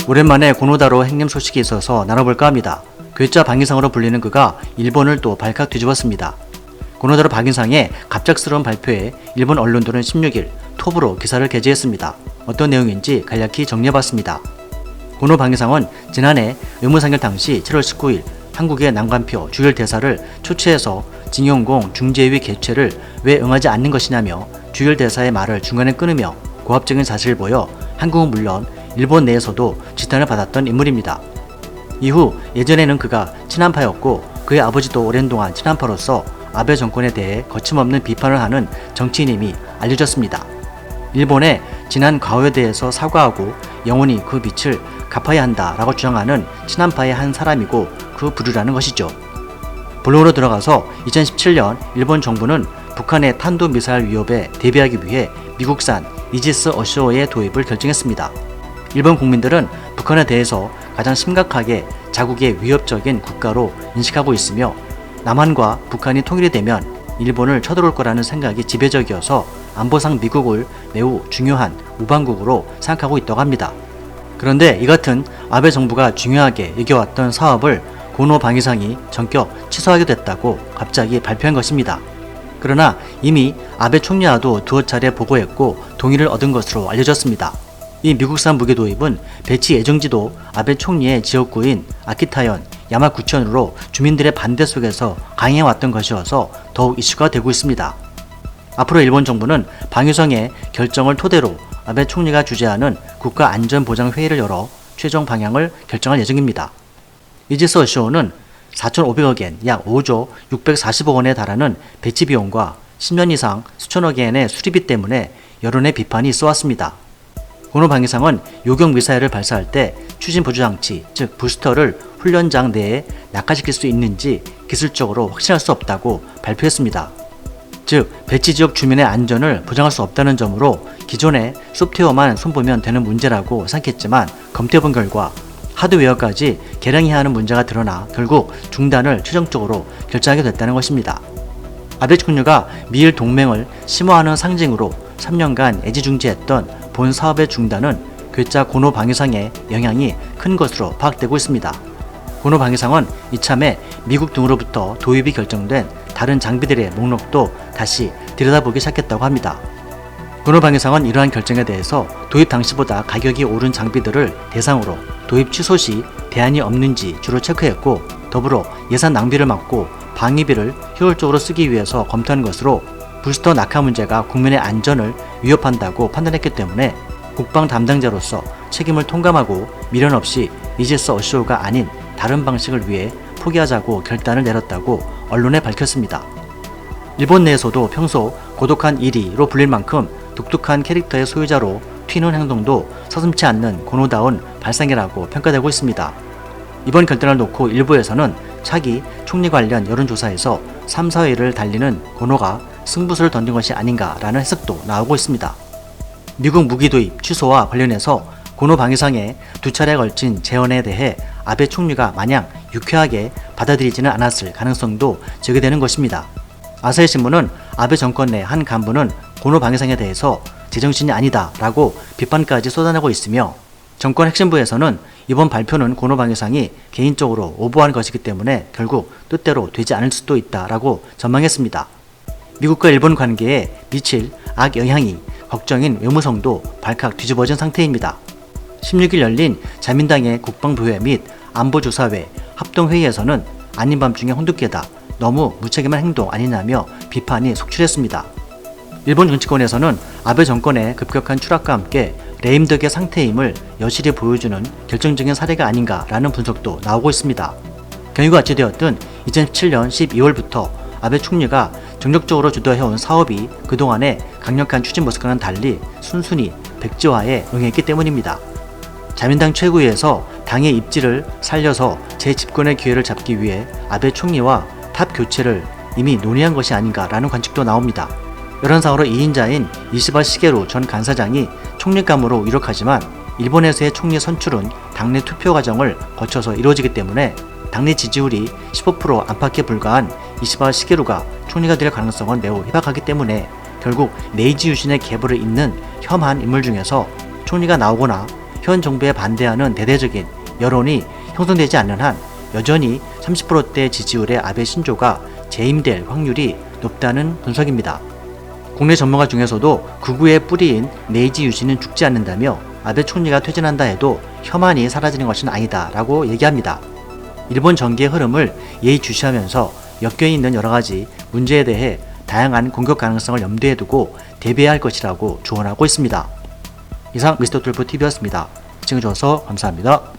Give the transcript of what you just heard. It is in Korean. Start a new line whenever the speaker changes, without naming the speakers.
오랜만에 고노다로 행림 소식이 있어서 나눠볼까 합니다. 괴짜 방위상으로 불리는 그가 일본을 또 발칵 뒤집었습니다. 고노다로 방위상의 갑작스러운 발표에 일본 언론들은 16일 톱으로 기사를 게재했습니다. 어떤 내용인지 간략히 정리해봤습니다. 고노 방위상은 지난해 외무상결 당시 7월 19일 한국의 남관표 주열 대사를 초치해서 징용공 중재위 개최를 왜 응하지 않는 것이냐며 주열 대사의 말을 중간에 끊으며 고압적인 자세를 보여 한국은 물론 일본 내에서도 지탄을 받았던 인물입니다. 이후 예전에는 그가 친한파였고 그의 아버지도 오랜 동안 친한파로서 아베 정권에 대해 거침없는 비판을 하는 정치인임이 알려졌습니다. 일본의 지난 과오에 대해서 사과하고 영원히 그 빚을 갚아야 한다라고 주장하는 친한파의 한 사람이고 그 부류라는 것이죠. 본론으로 들어가서 2017년 일본 정부는 북한의 탄도미사일 위협에 대비하기 위해 미국산 이지스 어쇼어의 도입을 결정했습니다. 일본 국민들은 북한에 대해서 가장 심각하게 자국의 위협적인 국가로 인식하고 있으며 남한과 북한이 통일이 되면 일본을 쳐들어올 거라는 생각이 지배적이어서 안보상 미국을 매우 중요한 우방국으로 생각하고 있다고 합니다. 그런데 이 같은 아베 정부가 중요하게 여겨왔던 사업을 고노 방위상이 전격 취소하게 됐다고 갑자기 발표한 것입니다. 그러나 이미 아베 총리와도 두어 차례 보고했고 동의를 얻은 것으로 알려졌습니다. 이 미국산 무기 도입은 배치 예정지도 아베 총리의 지역구인 아키타현, 야마구천으로 주민들의 반대 속에서 강행해왔던 것이어서 더욱 이슈가 되고 있습니다. 앞으로 일본 정부는 방위성의 결정을 토대로 아베 총리가 주재하는 국가안전보장회의를 열어 최종 방향을 결정할 예정입니다. 이지스 어쇼어는 4,500억엔 약 5조 640억 원에 달하는 배치 비용과 10년 이상 수천억 엔의 수리비 때문에 여론의 비판이 있어왔습니다. 고노 방위상은 요격 미사일을 발사할 때 추진 보조 장치, 즉 부스터를 훈련장 내에 낙하시킬 수 있는지 기술적으로 확신할 수 없다고 발표했습니다. 즉 배치 지역 주민의 안전을 보장할 수 없다는 점으로 기존의 소프트웨어만 손보면 되는 문제라고 생각했지만 검토해본 결과 하드웨어까지 개량해야 하는 문제가 드러나 결국 중단을 최종적으로 결정하게 됐다는 것입니다. 아베 총리가 미일 동맹을 심화하는 상징으로 3년간 애지중지했던 본 사업의 중단은 괴짜 고노 방위상의 영향이 큰 것으로 파악되고 있습니다. 고노 방위상은 이참에 미국 등으로부터 도입이 결정된 다른 장비들의 목록도 다시 들여다보기 시작했다고 합니다. 고노 방위상은 이러한 결정에 대해서 도입 당시보다 가격이 오른 장비들을 대상으로 도입 취소 시 대안이 없는지 주로 체크했고 더불어 예산 낭비를 막고 방위비를 효율적으로 쓰기 위해서 검토한 것으로 부스터 낙하 문제가 국민의 안전을 위협한다고 판단했기 때문에 국방 담당자로서 책임을 통감하고 미련 없이 이지스 어쇼어가 아닌 다른 방식을 위해 포기하자고 결단을 내렸다고 언론에 밝혔습니다. 일본 내에서도 평소 고독한 1위로 불릴 만큼 독특한 캐릭터의 소유자로 튀는 행동도 서슴지 않는 고노다운 발상이라고 평가되고 있습니다. 이번 결단을 놓고 일부에서는 차기 총리 관련 여론조사에서 3, 4위를 달리는 고노가 승부수를 던진 것이 아닌가라는 해석도 나오고 있습니다. 미국 무기 도입 취소와 관련해서 고노 방위상의 두 차례에 걸친 제언에 대해 아베 총리가 마냥 유쾌하게 받아들이지는 않았을 가능성도 제기되는 것입니다. 아사히 신문은 아베 정권 내 한 간부는 고노 방위상에 대해서 제정신이 아니다 라고 비판까지 쏟아내고 있으며 정권 핵심부에서는 이번 발표는 고노 방위상이 개인적으로 오버한 것이기 때문에 결국 뜻대로 되지 않을 수도 있다 라고 전망했습니다. 미국과 일본 관계에 미칠 악영향이 걱정인 외무성도 발칵 뒤집어진 상태입니다. 16일 열린 자민당의 국방부회 및 안보조사회 합동회의에서는 아닌 밤중에 혼두깨다, 너무 무책임한 행동 아니냐며 비판이 속출했습니다. 일본 정치권에서는 아베 정권의 급격한 추락과 함께 레임덕의 상태임을 여실히 보여주는 결정적인 사례가 아닌가라는 분석도 나오고 있습니다. 경위가 어찌되었든 2017년 12월부터 아베 총리가 정력적으로 주도해온 사업이 그동안의 강력한 추진 모습과는 달리 순순히 백지화에 응했기 때문입니다. 자민당 최고위에서 당의 입지를 살려서 재집권의 기회를 잡기 위해 아베 총리와 탑 교체를 이미 논의한 것이 아닌가라는 관측도 나옵니다. 열한상으로 2인자인 이시바 시게루 전 간사장이 총리감으로 유력하지만 일본에서의 총리 선출은 당내 투표 과정을 거쳐서 이루어지기 때문에 당내 지지율이 15% 안팎에 불과한 이시바 시게루가 총리가 될 가능성은 매우 희박하기 때문에 결국 메이지 유신의 계보를 잇는 혐한 인물 중에서 총리가 나오거나 현 정부에 반대하는 대대적인 여론이 형성되지 않는 한 여전히 30%대 지지율의 아베 신조가 재임될 확률이 높다는 분석입니다. 국내 전문가 중에서도 극우의 뿌리인 메이지 유지는 죽지 않는다며 아베 총리가 퇴진한다 해도 혐한이 사라지는 것은 아니다 라고 얘기합니다. 일본 정계의 흐름을 예의주시하면서 엮여 있는 여러 가지 문제에 대해 다양한 공격 가능성을 염두에 두고 대비해야 할 것이라고 조언하고 있습니다. 이상 미스터 12TV였습니다. 시청해주셔서 감사합니다.